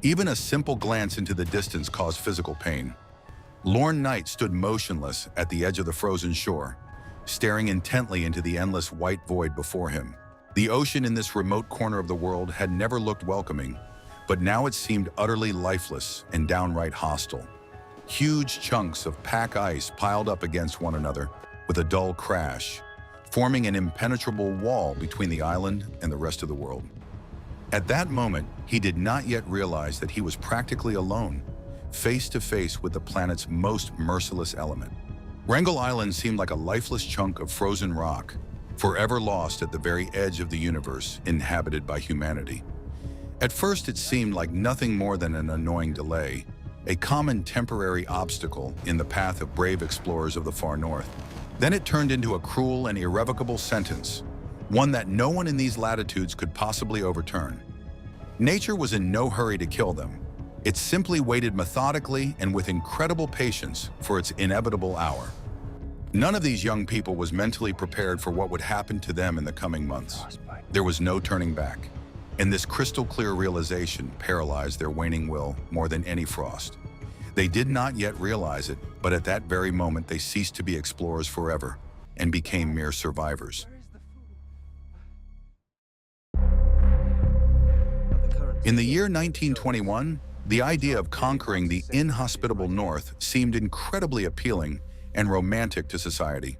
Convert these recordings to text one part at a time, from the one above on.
Even a simple glance into the distance caused physical pain. Lorne Knight stood motionless at the edge of the frozen shore, staring intently into the endless white void before him. The ocean in this remote corner of the world had never looked welcoming, but now it seemed utterly lifeless and downright hostile. Huge chunks of pack ice piled up against one another with a dull crash, forming an impenetrable wall between the island and the rest of the world. At that moment, he did not yet realize that he was practically alone, face to face with the planet's most merciless element. Wrangel Island seemed like a lifeless chunk of frozen rock, forever lost at the very edge of the universe inhabited by humanity. At first, it seemed like nothing more than an annoying delay, a common temporary obstacle in the path of brave explorers of the far north. Then it turned into a cruel and irrevocable sentence, one that no one in these latitudes could possibly overturn. Nature was in no hurry to kill them. It simply waited methodically and with incredible patience for its inevitable hour. None of these young people was mentally prepared for what would happen to them in the coming months. There was no turning back, and this crystal-clear realization paralyzed their waning will more than any frost. They did not yet realize it, but at that very moment they ceased to be explorers forever and became mere survivors. In the year 1921, the idea of conquering the inhospitable North seemed incredibly appealing and romantic to society.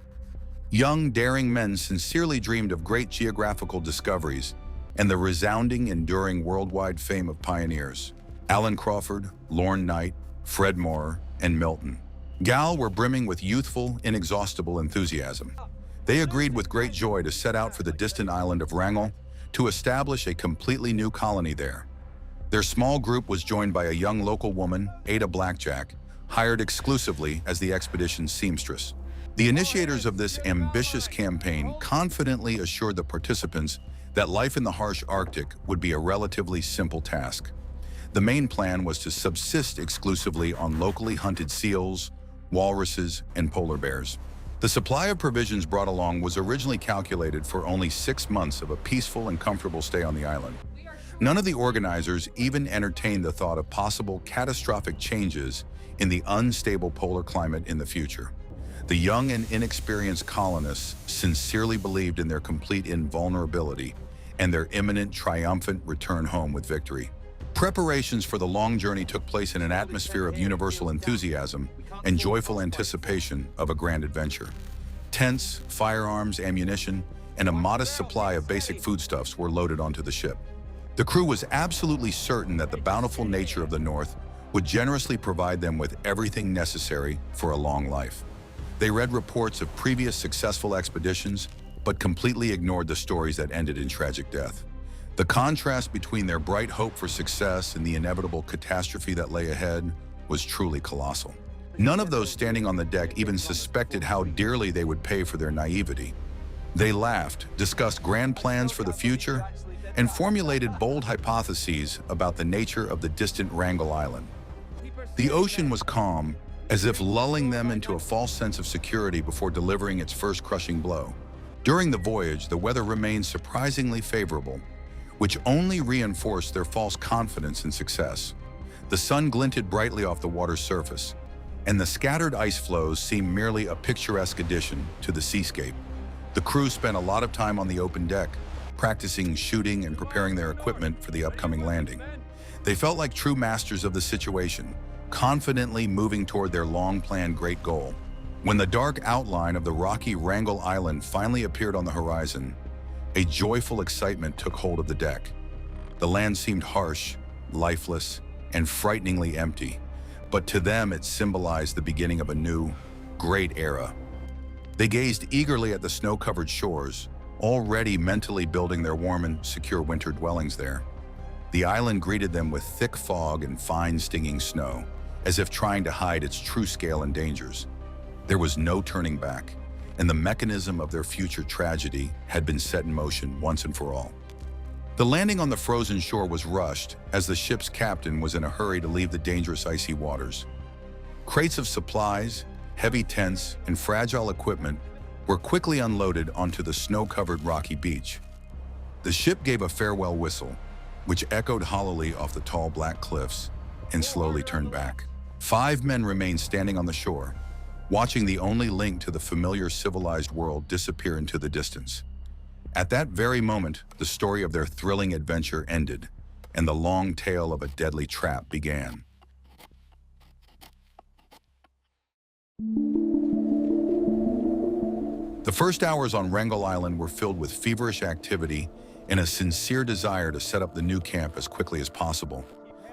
Young, daring men sincerely dreamed of great geographical discoveries and the resounding, enduring worldwide fame of pioneers. Alan Crawford, Lorne Knight, Fred Moore, and Milton Gall were brimming with youthful, inexhaustible enthusiasm. They agreed with great joy to set out for the distant island of Wrangel to establish a completely new colony there. Their small group was joined by a young local woman, Ada Blackjack, hired exclusively as the expedition's seamstress. The initiators of this ambitious campaign confidently assured the participants that life in the harsh Arctic would be a relatively simple task. The main plan was to subsist exclusively on locally hunted seals, walruses, and polar bears. The supply of provisions brought along was originally calculated for only 6 months of a peaceful and comfortable stay on the island. None of the organizers even entertained the thought of possible catastrophic changes in the unstable polar climate in the future. The young and inexperienced colonists sincerely believed in their complete invulnerability and their imminent triumphant return home with victory. Preparations for the long journey took place in an atmosphere of universal enthusiasm and joyful anticipation of a grand adventure. Tents, firearms, ammunition, and a modest supply of basic foodstuffs were loaded onto the ship. The crew was absolutely certain that the bountiful nature of the North would generously provide them with everything necessary for a long life. They read reports of previous successful expeditions, but completely ignored the stories that ended in tragic death. The contrast between their bright hope for success and the inevitable catastrophe that lay ahead was truly colossal. None of those standing on the deck even suspected how dearly they would pay for their naivety. They laughed, discussed grand plans for the future, and formulated bold hypotheses about the nature of the distant Wrangel Island. The ocean was calm, as if lulling them into a false sense of security before delivering its first crushing blow. During the voyage, the weather remained surprisingly favorable, which only reinforced their false confidence in success. The sun glinted brightly off the water's surface, and the scattered ice floes seemed merely a picturesque addition to the seascape. The crew spent a lot of time on the open deck, practicing shooting and preparing their equipment for the upcoming landing. They felt like true masters of the situation, confidently moving toward their long-planned great goal. When the dark outline of the rocky Wrangel Island finally appeared on the horizon, a joyful excitement took hold of the deck. The land seemed harsh, lifeless, and frighteningly empty, but to them it symbolized the beginning of a new, great era. They gazed eagerly at the snow-covered shores, already mentally building their warm and secure winter dwellings there. The island greeted them with thick fog and fine stinging snow, as if trying to hide its true scale and dangers. There was no turning back, and the mechanism of their future tragedy had been set in motion once and for all. The landing on the frozen shore was rushed, as the ship's captain was in a hurry to leave the dangerous icy waters. Crates of supplies, heavy tents, and fragile equipment were quickly unloaded onto the snow-covered rocky beach. The ship gave a farewell whistle, which echoed hollowly off the tall black cliffs and slowly turned back. 5 men remained standing on the shore, watching the only link to the familiar civilized world disappear into the distance. At that very moment, the story of their thrilling adventure ended, and the long tale of a deadly trap began. The first hours on Wrangel Island were filled with feverish activity and a sincere desire to set up the new camp as quickly as possible.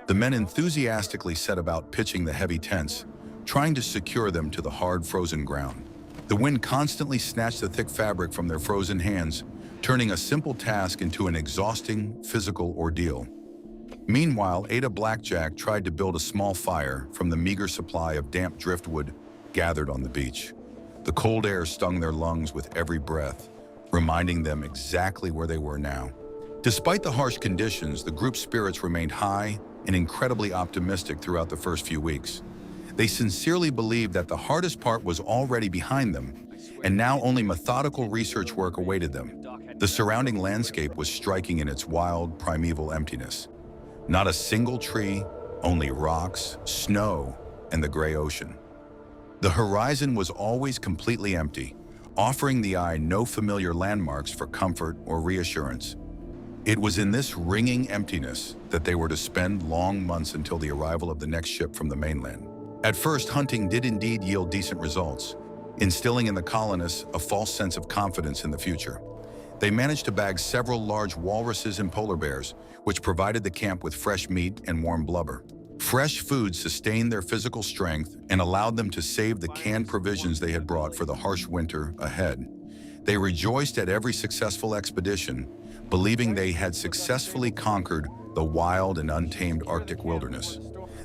The men enthusiastically set about pitching the heavy tents, trying to secure them to the hard, frozen ground. The wind constantly snatched the thick fabric from their frozen hands, turning a simple task into an exhausting physical ordeal. Meanwhile, Ada Blackjack tried to build a small fire from the meager supply of damp driftwood gathered on the beach. The cold air stung their lungs with every breath, reminding them exactly where they were now. Despite the harsh conditions, the group's spirits remained high and incredibly optimistic throughout the first few weeks. They sincerely believed that the hardest part was already behind them, and now only methodical research work awaited them. The surrounding landscape was striking in its wild, primeval emptiness. Not a single tree, only rocks, snow, and the gray ocean. The horizon was always completely empty, offering the eye no familiar landmarks for comfort or reassurance. It was in this ringing emptiness that they were to spend long months until the arrival of the next ship from the mainland. At first, hunting did indeed yield decent results, instilling in the colonists a false sense of confidence in the future. They managed to bag several large walruses and polar bears, which provided the camp with fresh meat and warm blubber. Fresh food sustained their physical strength and allowed them to save the canned provisions they had brought for the harsh winter ahead. They rejoiced at every successful expedition, believing they had successfully conquered the wild and untamed Arctic wilderness.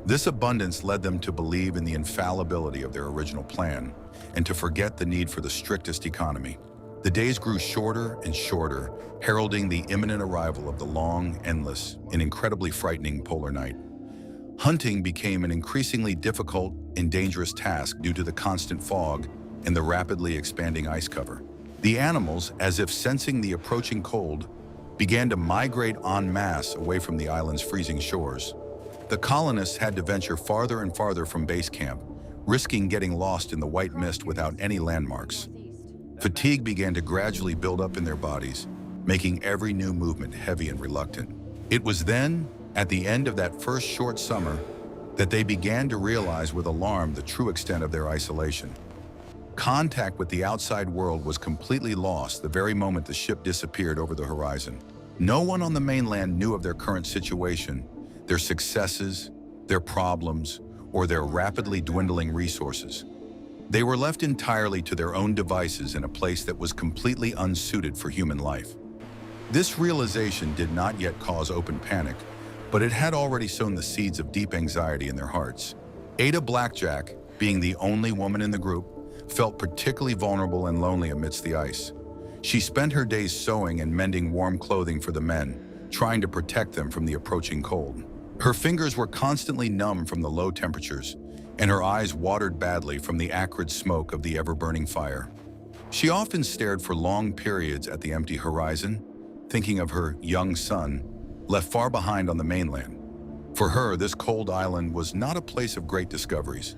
This abundance led them to believe in the infallibility of their original plan and to forget the need for the strictest economy. The days grew shorter and shorter, heralding the imminent arrival of the long, endless, and incredibly frightening polar night. Hunting became an increasingly difficult and dangerous task due to the constant fog and the rapidly expanding ice cover. The animals, as if sensing the approaching cold, began to migrate en masse away from the island's freezing shores. The colonists had to venture farther and farther from base camp, risking getting lost in the white mist without any landmarks. Fatigue began to gradually build up in their bodies, making every new movement heavy and reluctant. It was then, at the end of that first short summer, that they began to realize with alarm the true extent of their isolation. Contact with the outside world was completely lost the very moment the ship disappeared over the horizon. No one on the mainland knew of their current situation, their successes, their problems, or their rapidly dwindling resources. They were left entirely to their own devices in a place that was completely unsuited for human life. This realization did not yet cause open panic, but it had already sown the seeds of deep anxiety in their hearts. Ada Blackjack, being the only woman in the group, felt particularly vulnerable and lonely amidst the ice. She spent her days sewing and mending warm clothing for the men, trying to protect them from the approaching cold. Her fingers were constantly numb from the low temperatures, and her eyes watered badly from the acrid smoke of the ever-burning fire. She often stared for long periods at the empty horizon, thinking of her young son, left far behind on the mainland. For her, this cold island was not a place of great discoveries.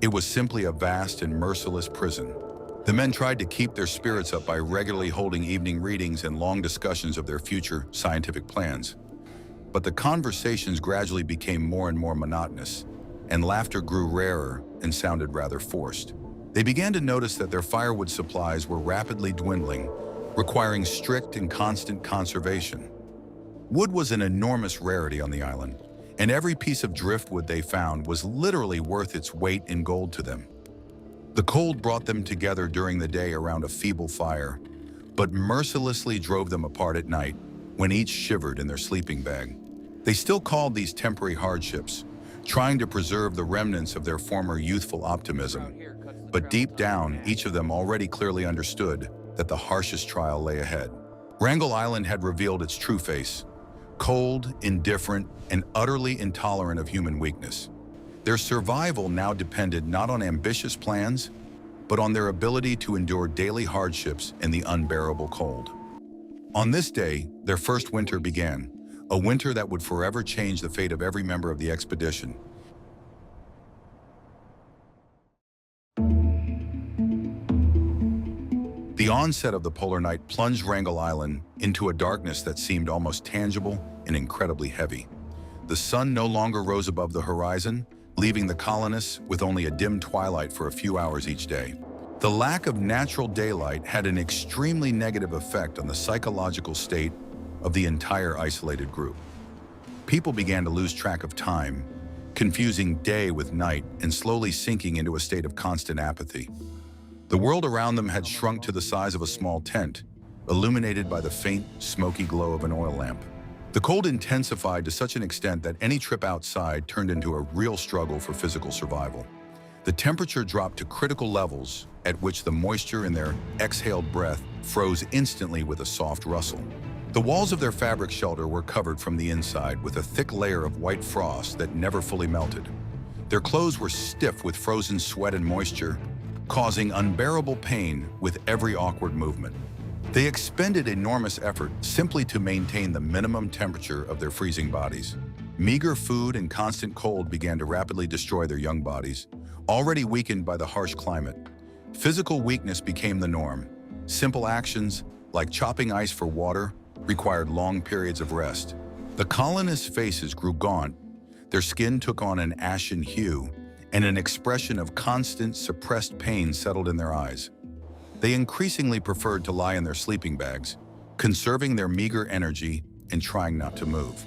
It was simply a vast and merciless prison. The men tried to keep their spirits up by regularly holding evening readings and long discussions of their future scientific plans. But the conversations gradually became more and more monotonous, and laughter grew rarer and sounded rather forced. They began to notice that their firewood supplies were rapidly dwindling, requiring strict and constant conservation. Wood was an enormous rarity on the island, and every piece of driftwood they found was literally worth its weight in gold to them. The cold brought them together during the day around a feeble fire, but mercilessly drove them apart at night when each shivered in their sleeping bag. They still called these temporary hardships, trying to preserve the remnants of their former youthful optimism. But deep down, each of them already clearly understood that the harshest trial lay ahead. Wrangel Island had revealed its true face: cold, indifferent, and utterly intolerant of human weakness. Their survival now depended not on ambitious plans, but on their ability to endure daily hardships in the unbearable cold. On this day, their first winter began, a winter that would forever change the fate of every member of the expedition. The onset of the polar night plunged Wrangel Island into a darkness that seemed almost tangible and incredibly heavy. The sun no longer rose above the horizon, leaving the colonists with only a dim twilight for a few hours each day. The lack of natural daylight had an extremely negative effect on the psychological state of the entire isolated group. People began to lose track of time, confusing day with night and slowly sinking into a state of constant apathy. The world around them had shrunk to the size of a small tent, illuminated by the faint, smoky glow of an oil lamp. The cold intensified to such an extent that any trip outside turned into a real struggle for physical survival. The temperature dropped to critical levels, at which the moisture in their exhaled breath froze instantly with a soft rustle. The walls of their fabric shelter were covered from the inside with a thick layer of white frost that never fully melted. Their clothes were stiff with frozen sweat and moisture, causing unbearable pain with every awkward movement. They expended enormous effort simply to maintain the minimum temperature of their freezing bodies. Meager food and constant cold began to rapidly destroy their young bodies, already weakened by the harsh climate. Physical weakness became the norm. Simple actions, like chopping ice for water, required long periods of rest. The colonists' faces grew gaunt. Their skin took on an ashen hue, and an expression of constant, suppressed pain settled in their eyes. They increasingly preferred to lie in their sleeping bags, conserving their meager energy and trying not to move.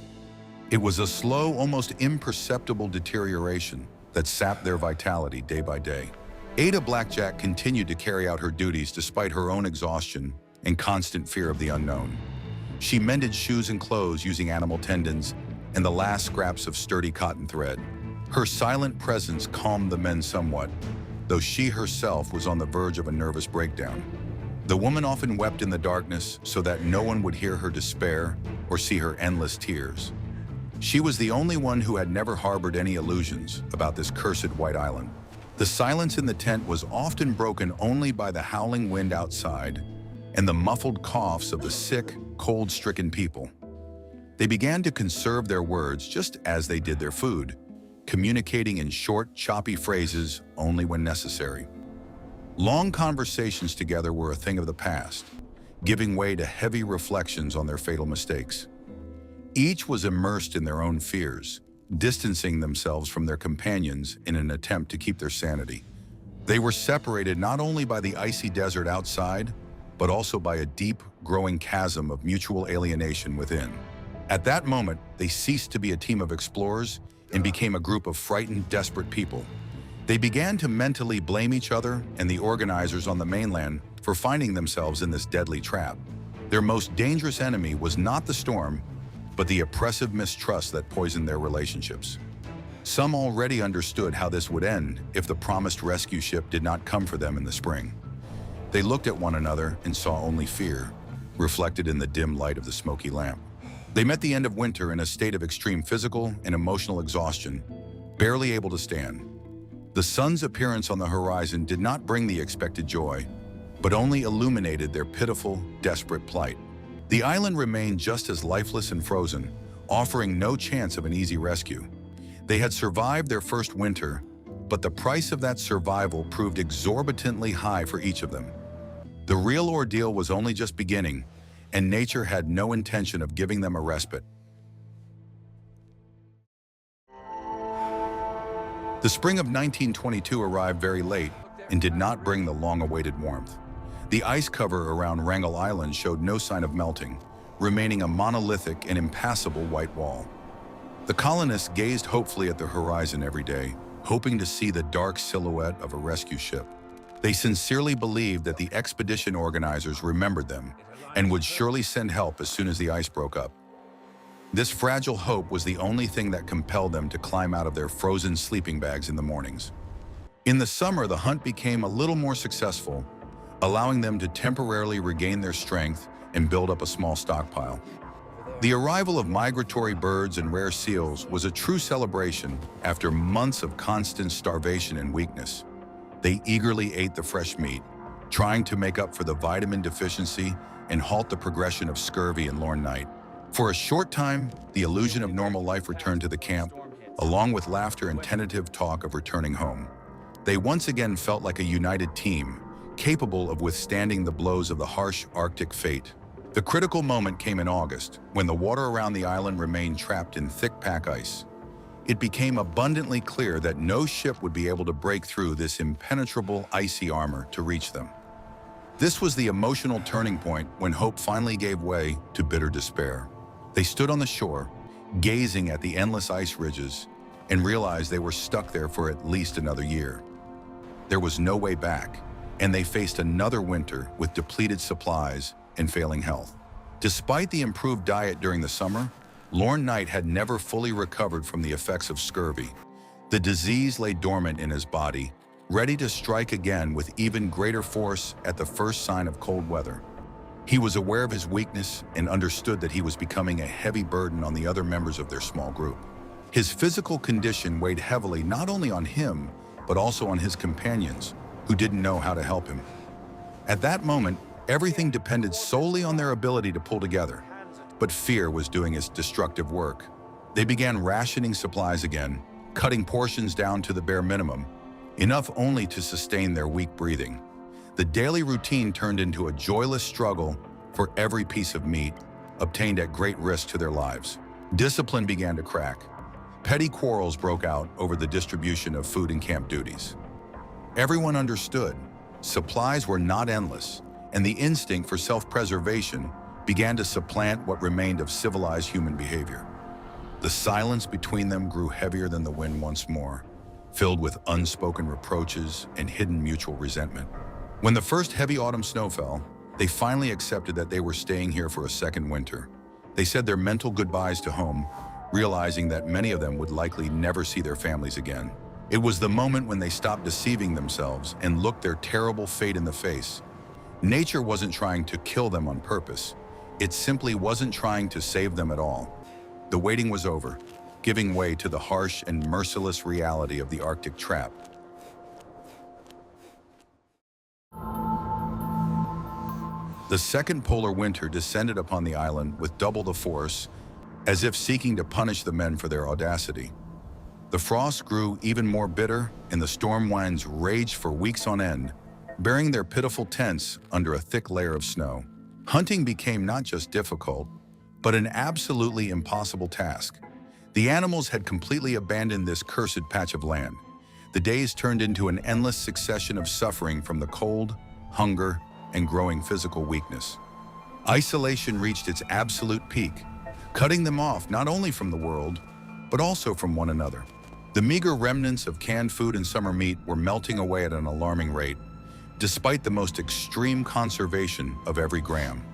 It was a slow, almost imperceptible deterioration that sapped their vitality day by day. Ada Blackjack continued to carry out her duties despite her own exhaustion and constant fear of the unknown. She mended shoes and clothes using animal tendons and the last scraps of sturdy cotton thread. Her silent presence calmed the men somewhat, though she herself was on the verge of a nervous breakdown. The woman often wept in the darkness so that no one would hear her despair or see her endless tears. She was the only one who had never harbored any illusions about this cursed white island. The silence in the tent was often broken only by the howling wind outside and the muffled coughs of the sick, cold-stricken people. They began to conserve their words just as they did their food, communicating in short, choppy phrases only when necessary. Long conversations together were a thing of the past, giving way to heavy reflections on their fatal mistakes. Each was immersed in their own fears, distancing themselves from their companions in an attempt to keep their sanity. They were separated not only by the icy desert outside, but also by a deep, growing chasm of mutual alienation within. At that moment, they ceased to be a team of explorers and became a group of frightened, desperate people. They began to mentally blame each other and the organizers on the mainland for finding themselves in this deadly trap. Their most dangerous enemy was not the storm, but the oppressive mistrust that poisoned their relationships. Some already understood how this would end if the promised rescue ship did not come for them in the spring. They looked at one another and saw only fear, reflected in the dim light of the smoky lamp. They met the end of winter in a state of extreme physical and emotional exhaustion, barely able to stand. The sun's appearance on the horizon did not bring the expected joy, but only illuminated their pitiful, desperate plight. The island remained just as lifeless and frozen, offering no chance of an easy rescue. They had survived their first winter, but the price of that survival proved exorbitantly high for each of them. The real ordeal was only just beginning, and nature had no intention of giving them a respite. The spring of 1922 arrived very late and did not bring the long-awaited warmth. The ice cover around Wrangel Island showed no sign of melting, remaining a monolithic and impassable white wall. The colonists gazed hopefully at the horizon every day, hoping to see the dark silhouette of a rescue ship. They sincerely believed that the expedition organizers remembered them and would surely send help as soon as the ice broke up. This fragile hope was the only thing that compelled them to climb out of their frozen sleeping bags in the mornings. In the summer, the hunt became a little more successful, allowing them to temporarily regain their strength and build up a small stockpile. The arrival of migratory birds and rare seals was a true celebration after months of constant starvation and weakness. They eagerly ate the fresh meat, trying to make up for the vitamin deficiency and halt the progression of scurvy and lorn night. For a short time, the illusion of normal life returned to the camp, along with laughter and tentative talk of returning home. They once again felt like a united team, capable of withstanding the blows of the harsh Arctic fate. The critical moment came in August, when the water around the island remained trapped in thick pack ice. It became abundantly clear that no ship would be able to break through this impenetrable icy armor to reach them. This was the emotional turning point when hope finally gave way to bitter despair. They stood on the shore, gazing at the endless ice ridges, and realized they were stuck there for at least another year. There was no way back, and they faced another winter with depleted supplies and failing health. Despite the improved diet during the summer, Lorne Knight had never fully recovered from the effects of scurvy. The disease lay dormant in his body, ready to strike again with even greater force at the first sign of cold weather. He was aware of his weakness and understood that he was becoming a heavy burden on the other members of their small group. His physical condition weighed heavily not only on him, but also on his companions, who didn't know how to help him. At that moment, everything depended solely on their ability to pull together. But fear was doing its destructive work. They began rationing supplies again, cutting portions down to the bare minimum, enough only to sustain their weak breathing. The daily routine turned into a joyless struggle for every piece of meat, obtained at great risk to their lives. Discipline began to crack. Petty quarrels broke out over the distribution of food and camp duties. Everyone understood supplies were not endless, and the instinct for self-preservation began to supplant what remained of civilized human behavior. The silence between them grew heavier than the wind once more, filled with unspoken reproaches and hidden mutual resentment. When the first heavy autumn snow fell, they finally accepted that they were staying here for a second winter. They said their mental goodbyes to home, realizing that many of them would likely never see their families again. It was the moment when they stopped deceiving themselves and looked their terrible fate in the face. Nature wasn't trying to kill them on purpose. It simply wasn't trying to save them at all. The waiting was over, giving way to the harsh and merciless reality of the Arctic trap. The second polar winter descended upon the island with double the force, as if seeking to punish the men for their audacity. The frost grew even more bitter, and the storm winds raged for weeks on end, burying their pitiful tents under a thick layer of snow. Hunting became not just difficult, but an absolutely impossible task. The animals had completely abandoned this cursed patch of land. The days turned into an endless succession of suffering from the cold, hunger, and growing physical weakness. Isolation reached its absolute peak, cutting them off not only from the world, but also from one another. The meager remnants of canned food and summer meat were melting away at an alarming rate, despite the most extreme conservation of every gram.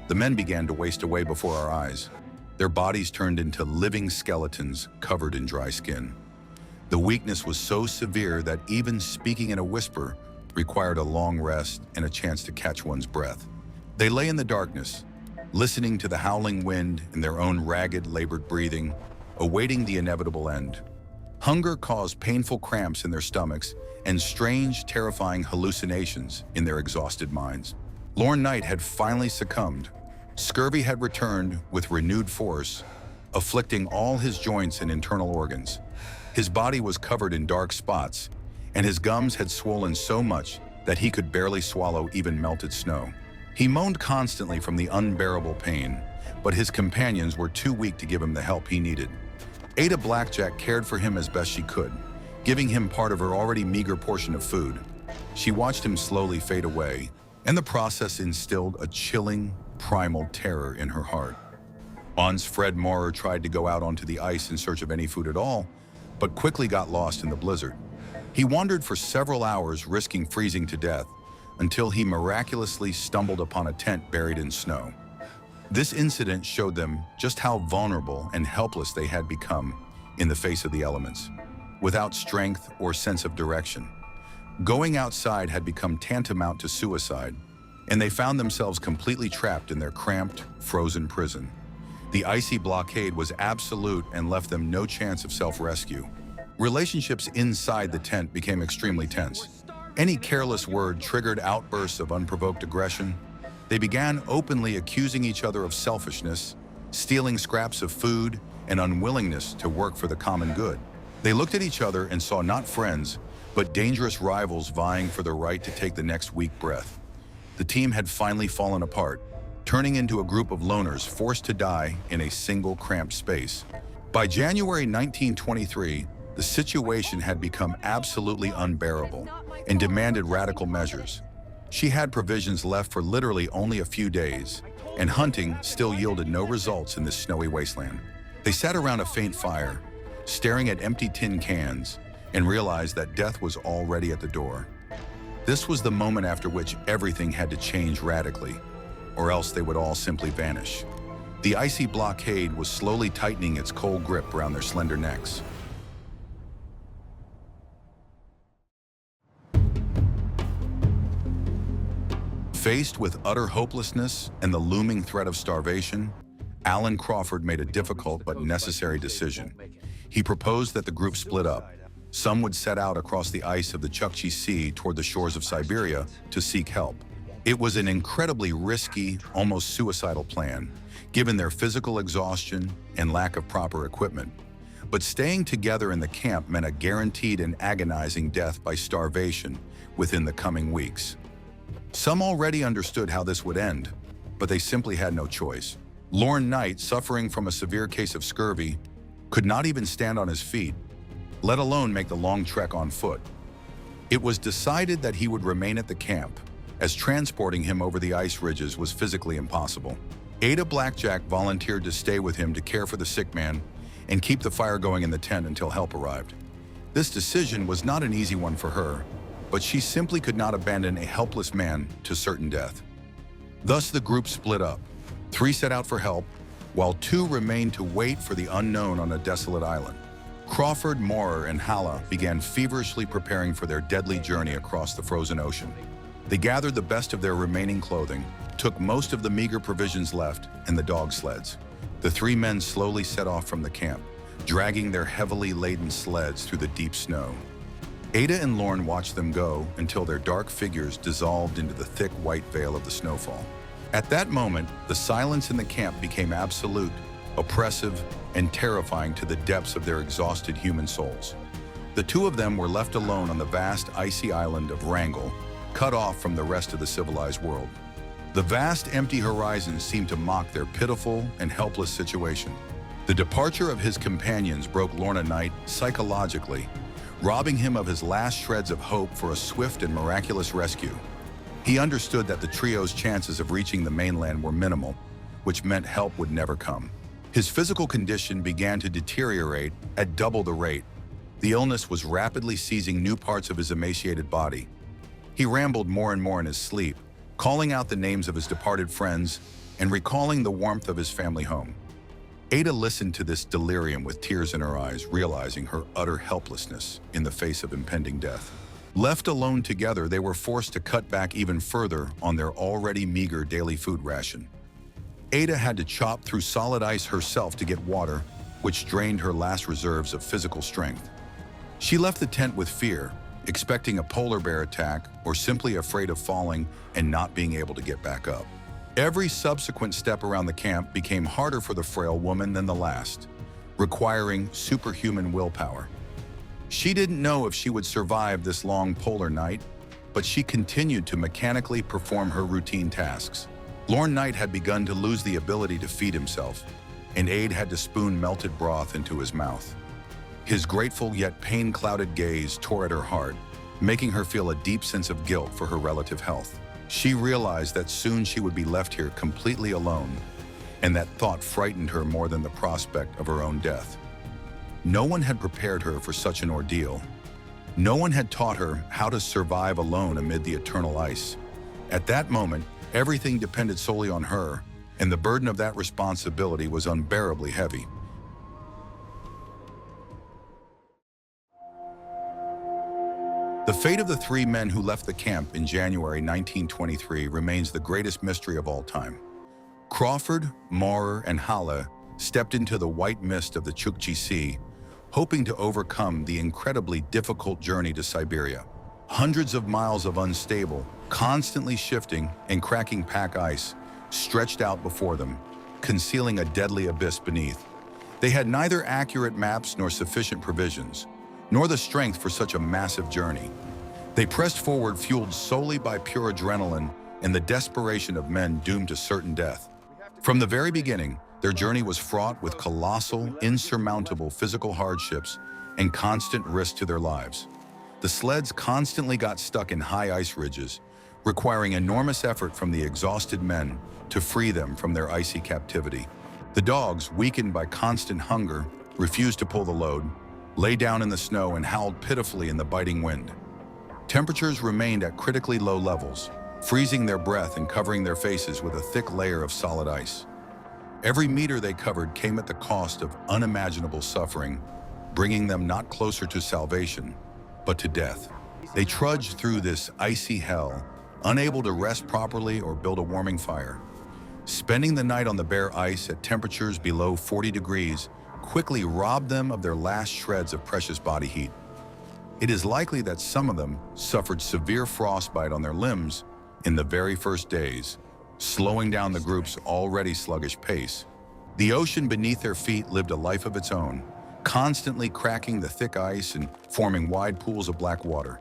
The men began to waste away before our eyes. Their bodies turned into living skeletons covered in dry skin. The weakness was so severe that even speaking in a whisper required a long rest and a chance to catch one's breath. They lay in the darkness, listening to the howling wind and their own ragged, labored breathing, awaiting the inevitable end. Hunger caused painful cramps in their stomachs and strange, terrifying hallucinations in their exhausted minds. Lorne Knight had finally succumbed. Scurvy had returned with renewed force, afflicting all his joints and internal organs. His body was covered in dark spots, and his gums had swollen so much that he could barely swallow even melted snow. He moaned constantly from the unbearable pain, but his companions were too weak to give him the help he needed. Ada Blackjack cared for him as best she could, giving him part of her already meager portion of food. She watched him slowly fade away, and the process instilled a chilling, primal terror in her heart. Once Fred Maurer tried to go out onto the ice in search of any food at all, but quickly got lost in the blizzard. He wandered for several hours, risking freezing to death, until he miraculously stumbled upon a tent buried in snow. This incident showed them just how vulnerable and helpless they had become in the face of the elements, without strength or sense of direction. Going outside had become tantamount to suicide, and they found themselves completely trapped in their cramped, frozen prison. The icy blockade was absolute and left them no chance of self-rescue. Relationships inside the tent became extremely tense. Any careless word triggered outbursts of unprovoked aggression. They began openly accusing each other of selfishness, stealing scraps of food and unwillingness to work for the common good. They looked at each other and saw not friends, but dangerous rivals vying for the right to take the next weak breath. The team had finally fallen apart, turning into a group of loners forced to die in a single cramped space. By January 1923, the situation had become absolutely unbearable and demanded radical measures. She had provisions left for literally only a few days, and hunting still yielded no results in this snowy wasteland. They sat around a faint fire, staring at empty tin cans, and realized that death was already at the door. This was the moment after which everything had to change radically, or else they would all simply vanish. The icy blockade was slowly tightening its cold grip around their slender necks. Faced with utter hopelessness and the looming threat of starvation, Alan Crawford made a difficult but necessary decision. He proposed that the group split up. Some would set out across the ice of the Chukchi Sea toward the shores of Siberia to seek help. It was an incredibly risky, almost suicidal plan, given their physical exhaustion and lack of proper equipment. But staying together in the camp meant a guaranteed and agonizing death by starvation within the coming weeks. Some already understood how this would end, but they simply had no choice. Lorne Knight, suffering from a severe case of scurvy, could not even stand on his feet, let alone make the long trek on foot. It was decided that he would remain at the camp, as transporting him over the ice ridges was physically impossible. Ada Blackjack volunteered to stay with him to care for the sick man and keep the fire going in the tent until help arrived. This decision was not an easy one for her, but she simply could not abandon a helpless man to certain death. Thus the group split up. 3 set out for help, while 2 remained to wait for the unknown on a desolate island. Crawford, Moorer, and Halle began feverishly preparing for their deadly journey across the frozen ocean. They gathered the best of their remaining clothing, took most of the meager provisions left, and the dog sleds. The 3 men slowly set off from the camp, dragging their heavily laden sleds through the deep snow. Ada and Lorne watched them go until their dark figures dissolved into the thick white veil of the snowfall. At that moment, the silence in the camp became absolute, oppressive, and terrifying to the depths of their exhausted human souls. The 2 of them were left alone on the vast icy island of Wrangel, cut off from the rest of the civilized world. The vast empty horizon seemed to mock their pitiful and helpless situation. The departure of his companions broke Lorne Knight psychologically, robbing him of his last shreds of hope for a swift and miraculous rescue. He understood that the trio's chances of reaching the mainland were minimal, which meant help would never come. His physical condition began to deteriorate at double the rate. The illness was rapidly seizing new parts of his emaciated body. He rambled more and more in his sleep, calling out the names of his departed friends and recalling the warmth of his family home. Ada listened to this delirium with tears in her eyes, realizing her utter helplessness in the face of impending death. Left alone together, they were forced to cut back even further on their already meager daily food ration. Ada had to chop through solid ice herself to get water, which drained her last reserves of physical strength. She left the tent with fear, expecting a polar bear attack or simply afraid of falling and not being able to get back up. Every subsequent step around the camp became harder for the frail woman than the last, requiring superhuman willpower. She didn't know if she would survive this long polar night, but she continued to mechanically perform her routine tasks. Lorne Knight had begun to lose the ability to feed himself, and Ade had to spoon melted broth into his mouth. His grateful yet pain-clouded gaze tore at her heart, making her feel a deep sense of guilt for her relative health. She realized that soon she would be left here completely alone, and that thought frightened her more than the prospect of her own death. No one had prepared her for such an ordeal. No one had taught her how to survive alone amid the eternal ice. At that moment, everything depended solely on her, and the burden of that responsibility was unbearably heavy. The fate of the 3 men who left the camp in January 1923 remains the greatest mystery of all time. Crawford, Moorer, and Halle stepped into the white mist of the Chukchi Sea, hoping to overcome the incredibly difficult journey to Siberia. Hundreds of miles of unstable, constantly shifting and cracking pack ice stretched out before them, concealing a deadly abyss beneath. They had neither accurate maps nor sufficient provisions, nor the strength for such a massive journey. They pressed forward, fueled solely by pure adrenaline and the desperation of men doomed to certain death. From the very beginning, their journey was fraught with colossal, insurmountable physical hardships and constant risk to their lives. The sleds constantly got stuck in high ice ridges, requiring enormous effort from the exhausted men to free them from their icy captivity. The dogs, weakened by constant hunger, refused to pull the load, lay down in the snow and howled pitifully in the biting wind. Temperatures remained at critically low levels, freezing their breath and covering their faces with a thick layer of solid ice. Every meter they covered came at the cost of unimaginable suffering, bringing them not closer to salvation, but to death. They trudged through this icy hell, unable to rest properly or build a warming fire. Spending the night on the bare ice at temperatures below 40 degrees quickly robbed them of their last shreds of precious body heat. It is likely that some of them suffered severe frostbite on their limbs in the very first days, slowing down the group's already sluggish pace. The ocean beneath their feet lived a life of its own, constantly cracking the thick ice and forming wide pools of black water.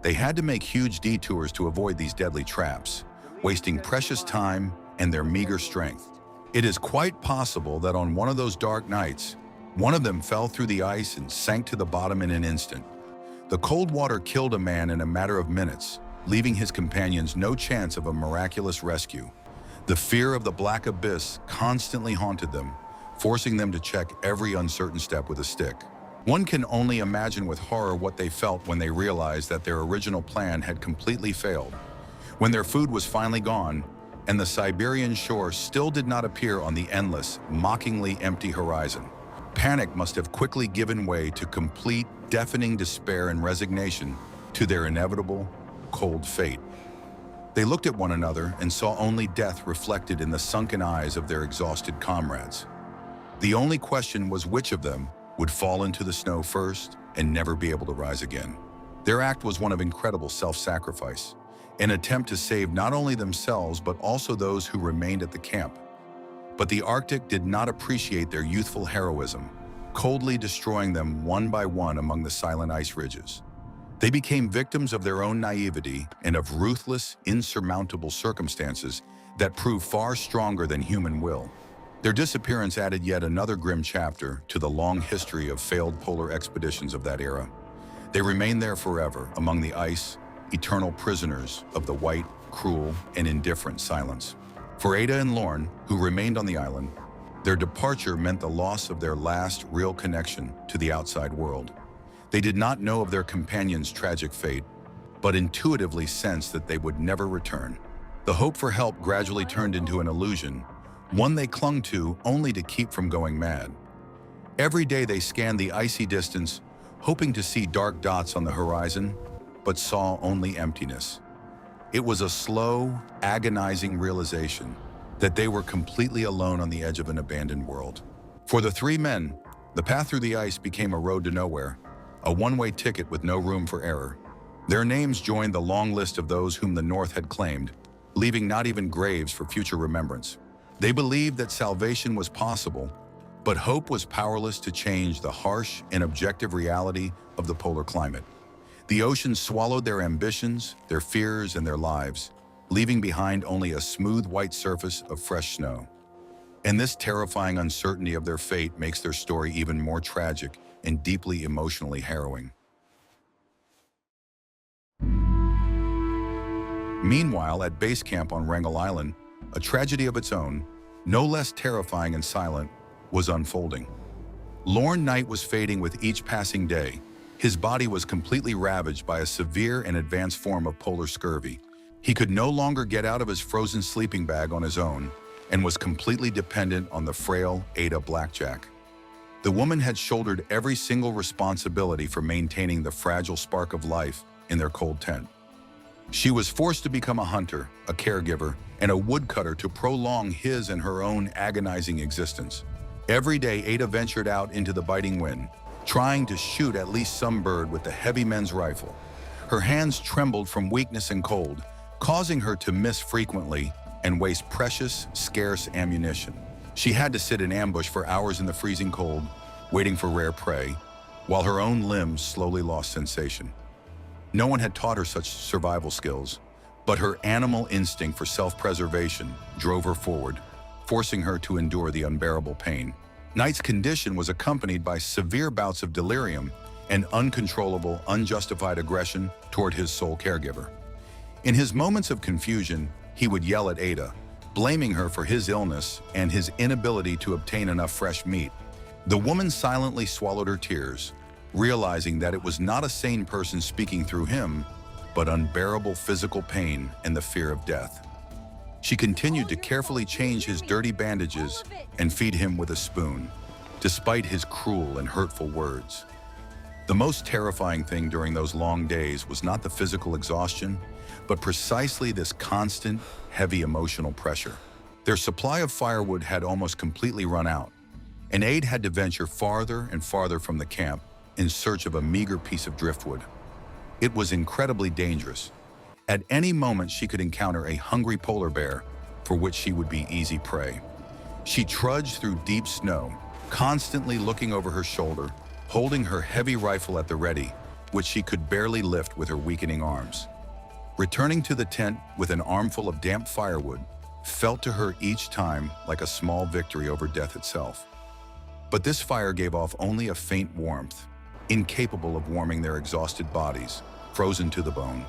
They had to make huge detours to avoid these deadly traps, wasting precious time and their meager strength. It is quite possible that on one of those dark nights, one of them fell through the ice and sank to the bottom in an instant. The cold water killed a man in a matter of minutes, leaving his companions no chance of a miraculous rescue. The fear of the black abyss constantly haunted them, forcing them to check every uncertain step with a stick. One can only imagine with horror what they felt when they realized that their original plan had completely failed. When their food was finally gone, and the Siberian shore still did not appear on the endless, mockingly empty horizon, panic must have quickly given way to complete, deafening despair and resignation to their inevitable, cold fate. They looked at one another and saw only death reflected in the sunken eyes of their exhausted comrades. The only question was which of them would fall into the snow first and never be able to rise again. Their act was one of incredible self-sacrifice, an attempt to save not only themselves but also those who remained at the camp. But the Arctic did not appreciate their youthful heroism, coldly destroying them one by one among the silent ice ridges. They became victims of their own naivety and of ruthless, insurmountable circumstances that proved far stronger than human will. Their disappearance added yet another grim chapter to the long history of failed polar expeditions of that era. They remained there forever, among the ice, eternal prisoners of the white, cruel, and indifferent silence. For Ada and Lorne, who remained on the island, their departure meant the loss of their last real connection to the outside world. They did not know of their companion's tragic fate, but intuitively sensed that they would never return. The hope for help gradually turned into an illusion, one they clung to only to keep from going mad. Every day they scanned the icy distance, hoping to see dark dots on the horizon, but saw only emptiness. It was a slow, agonizing realization that they were completely alone on the edge of an abandoned world. For the three men, the path through the ice became a road to nowhere, a one-way ticket with no room for error. Their names joined the long list of those whom the North had claimed, leaving not even graves for future remembrance. They believed that salvation was possible, but hope was powerless to change the harsh and objective reality of the polar climate. The ocean swallowed their ambitions, their fears, and their lives, leaving behind only a smooth white surface of fresh snow. And this terrifying uncertainty of their fate makes their story even more tragic and deeply emotionally harrowing. Meanwhile, at base camp on Wrangel Island, a tragedy of its own, no less terrifying and silent, was unfolding. Lorne Knight was fading with each passing day. His body was completely ravaged by a severe and advanced form of polar scurvy. He could no longer get out of his frozen sleeping bag on his own and was completely dependent on the frail Ada Blackjack. The woman had shouldered every single responsibility for maintaining the fragile spark of life in their cold tent. She was forced to become a hunter, a caregiver, and a woodcutter to prolong his and her own agonizing existence. Every day, Ada ventured out into the biting wind, trying to shoot at least some bird with the heavy men's rifle. Her hands trembled from weakness and cold, causing her to miss frequently and waste precious, scarce ammunition. She had to sit in ambush for hours in the freezing cold, waiting for rare prey, while her own limbs slowly lost sensation. No one had taught her such survival skills, but her animal instinct for self-preservation drove her forward, forcing her to endure the unbearable pain. Knight's condition was accompanied by severe bouts of delirium and uncontrollable, unjustified aggression toward his sole caregiver. In his moments of confusion, he would yell at Ada, blaming her for his illness and his inability to obtain enough fresh meat. The woman silently swallowed her tears, realizing that it was not a sane person speaking through him, but unbearable physical pain and the fear of death. She continued to carefully change his dirty bandages and feed him with a spoon, despite his cruel and hurtful words. The most terrifying thing during those long days was not the physical exhaustion, but precisely this constant, heavy emotional pressure. Their supply of firewood had almost completely run out, and Aid had to venture farther and farther from the camp in search of a meager piece of driftwood. It was incredibly dangerous. At any moment, she could encounter a hungry polar bear for which she would be easy prey. She trudged through deep snow, constantly looking over her shoulder, holding her heavy rifle at the ready, which she could barely lift with her weakening arms. Returning to the tent with an armful of damp firewood felt to her each time like a small victory over death itself. But this fire gave off only a faint warmth, incapable of warming their exhausted bodies, frozen to the bone.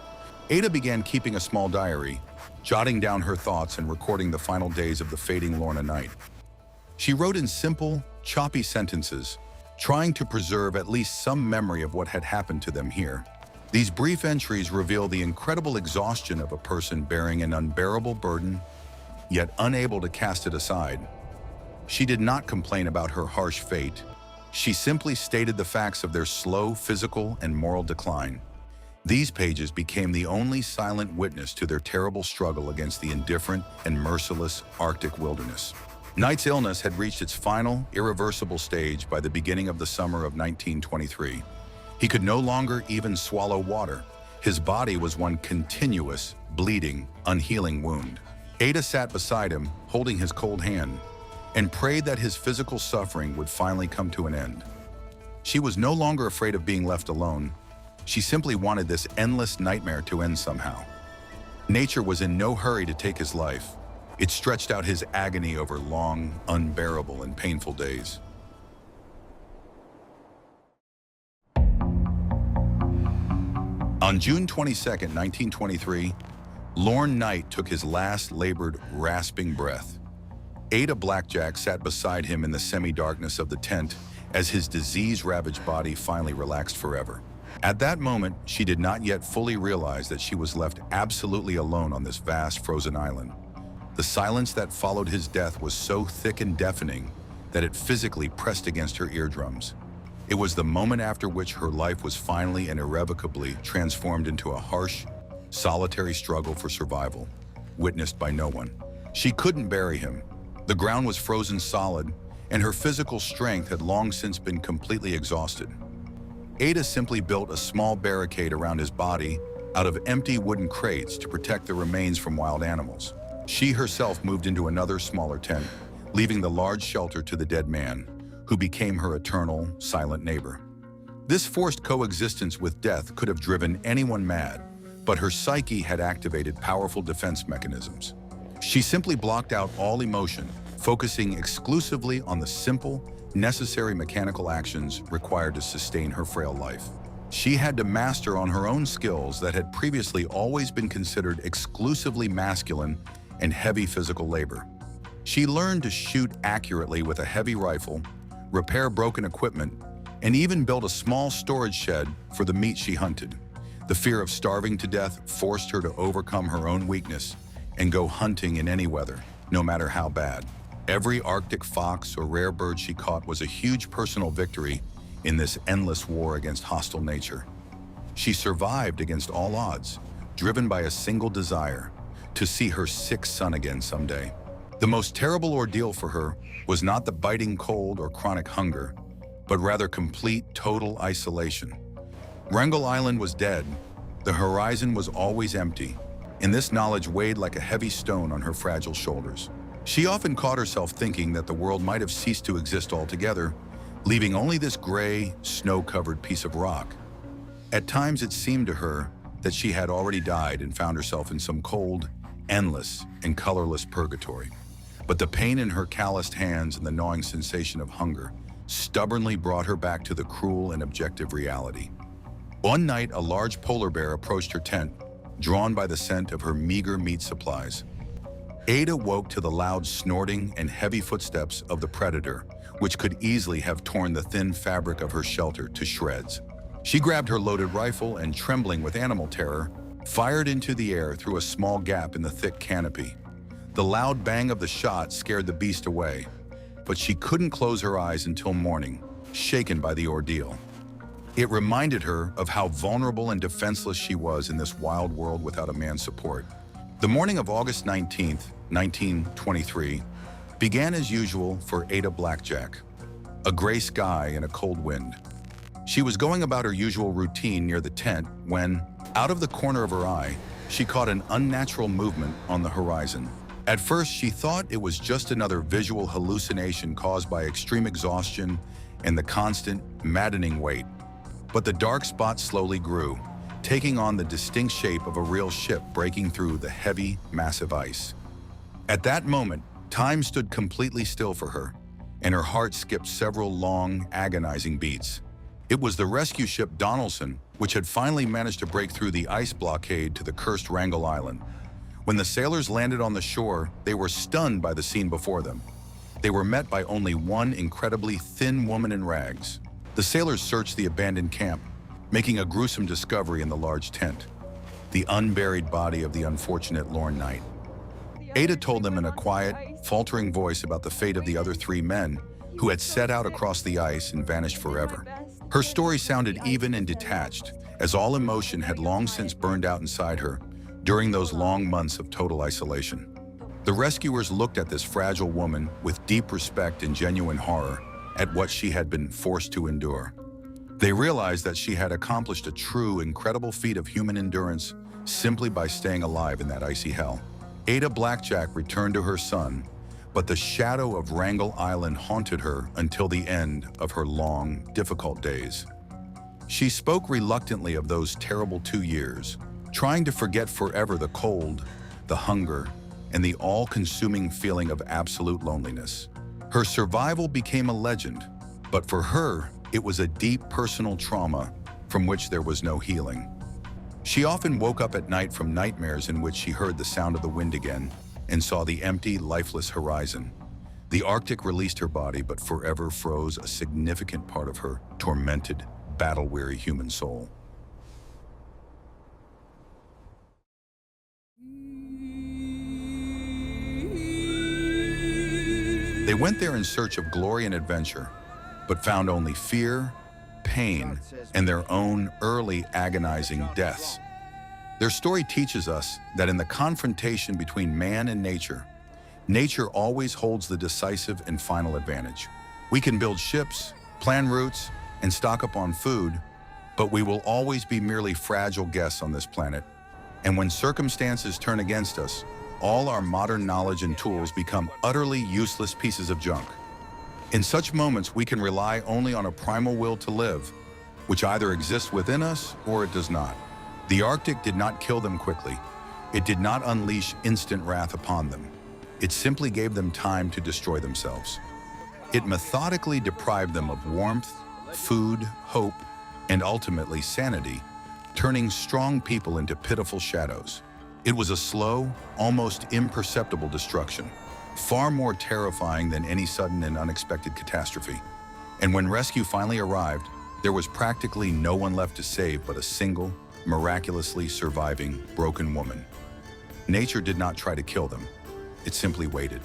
Ada began keeping a small diary, jotting down her thoughts and recording the final days of the fading Lorna night. She wrote in simple, choppy sentences, trying to preserve at least some memory of what had happened to them here. These brief entries reveal the incredible exhaustion of a person bearing an unbearable burden, yet unable to cast it aside. She did not complain about her harsh fate. She simply stated the facts of their slow physical and moral decline. These pages became the only silent witness to their terrible struggle against the indifferent and merciless Arctic wilderness. Knight's illness had reached its final, irreversible stage by the beginning of the summer of 1923. He could no longer even swallow water. His body was one continuous, bleeding, unhealing wound. Ada sat beside him, holding his cold hand, and prayed that his physical suffering would finally come to an end. She was no longer afraid of being left alone. She simply wanted this endless nightmare to end somehow. Nature was in no hurry to take his life. It stretched out his agony over long, unbearable, and painful days. On June 22, 1923, Lorne Knight took his last labored, rasping breath. Ada Blackjack sat beside him in the semi-darkness of the tent as his disease-ravaged body finally relaxed forever. At that moment, she did not yet fully realize that she was left absolutely alone on this vast frozen island. The silence that followed his death was so thick and deafening that it physically pressed against her eardrums. It was the moment after which her life was finally and irrevocably transformed into a harsh, solitary struggle for survival, witnessed by no one. She couldn't bury him. The ground was frozen solid, and her physical strength had long since been completely exhausted. Ada simply built a small barricade around his body out of empty wooden crates to protect the remains from wild animals. She herself moved into another smaller tent, leaving the large shelter to the dead man, who became her eternal, silent neighbor. This forced coexistence with death could have driven anyone mad, but her psyche had activated powerful defense mechanisms. She simply blocked out all emotion, focusing exclusively on the simple, necessary mechanical actions required to sustain her frail life. She had to master on her own skills that had previously always been considered exclusively masculine and heavy physical labor. She learned to shoot accurately with a heavy rifle, repair broken equipment, and even build a small storage shed for the meat she hunted. The fear of starving to death forced her to overcome her own weakness and go hunting in any weather, no matter how bad. Every Arctic fox or rare bird she caught was a huge personal victory in this endless war against hostile nature. She survived against all odds, driven by a single desire: to see her sick son again someday. The most terrible ordeal for her was not the biting cold or chronic hunger, but rather complete, total isolation. Wrangel Island was dead. The horizon was always empty, and this knowledge weighed like a heavy stone on her fragile shoulders. She often caught herself thinking that the world might have ceased to exist altogether, leaving only this gray, snow-covered piece of rock. At times it seemed to her that she had already died and found herself in some cold, endless, and colorless purgatory. But the pain in her calloused hands and the gnawing sensation of hunger stubbornly brought her back to the cruel and objective reality. One night, a large polar bear approached her tent, drawn by the scent of her meager meat supplies. Ada woke to the loud snorting and heavy footsteps of the predator, which could easily have torn the thin fabric of her shelter to shreds. She grabbed her loaded rifle and, trembling with animal terror, fired into the air through a small gap in the thick canopy. The loud bang of the shot scared the beast away, but she couldn't close her eyes until morning, shaken by the ordeal. It reminded her of how vulnerable and defenseless she was in this wild world without a man's support. The morning of August 19th, 1923, began as usual for Ada Blackjack. A gray sky and a cold wind. She was going about her usual routine near the tent when, out of the corner of her eye, she caught an unnatural movement on the horizon. At first, she thought it was just another visual hallucination caused by extreme exhaustion and the constant, maddening wait. But the dark spot slowly grew, taking on the distinct shape of a real ship breaking through the heavy, massive ice. At that moment, time stood completely still for her, and her heart skipped several long, agonizing beats. It was the rescue ship Donaldson, which had finally managed to break through the ice blockade to the cursed Wrangel Island. When the sailors landed on the shore, they were stunned by the scene before them. They were met by only one incredibly thin woman in rags. The sailors searched the abandoned camp, making a gruesome discovery in the large tent: the unburied body of the unfortunate lorn knight. Ada told them in a quiet, faltering voice about the fate of the other 3 men who had set out across the ice and vanished forever. Her story sounded even and detached, as all emotion had long since burned out inside her during those long months of total isolation. The rescuers looked at this fragile woman with deep respect and genuine horror at what she had been forced to endure. They realized that she had accomplished a true, incredible feat of human endurance simply by staying alive in that icy hell. Ada Blackjack returned to her son, but the shadow of Wrangel Island haunted her until the end of her long, difficult days. She spoke reluctantly of those terrible 2 years, trying to forget forever the cold, the hunger, and the all-consuming feeling of absolute loneliness. Her survival became a legend, but for her, it was a deep personal trauma from which there was no healing. She often woke up at night from nightmares in which she heard the sound of the wind again and saw the empty, lifeless horizon. The Arctic released her body, but forever froze a significant part of her tormented, battle-weary human soul. They went there in search of glory and adventure, but found only fear, pain, and their own early agonizing deaths. Their story teaches us that in the confrontation between man and nature, nature always holds the decisive and final advantage. We can build ships, plan routes, and stock up on food, but we will always be merely fragile guests on this planet. And when circumstances turn against us, all our modern knowledge and tools become utterly useless pieces of junk. In such moments, we can rely only on a primal will to live, which either exists within us or it does not. The Arctic did not kill them quickly. It did not unleash instant wrath upon them. It simply gave them time to destroy themselves. It methodically deprived them of warmth, food, hope, and ultimately sanity, turning strong people into pitiful shadows. It was a slow, almost imperceptible destruction, far more terrifying than any sudden and unexpected catastrophe. And when rescue finally arrived, there was practically no one left to save but a single, miraculously surviving, broken woman. Nature did not try to kill them. It simply waited.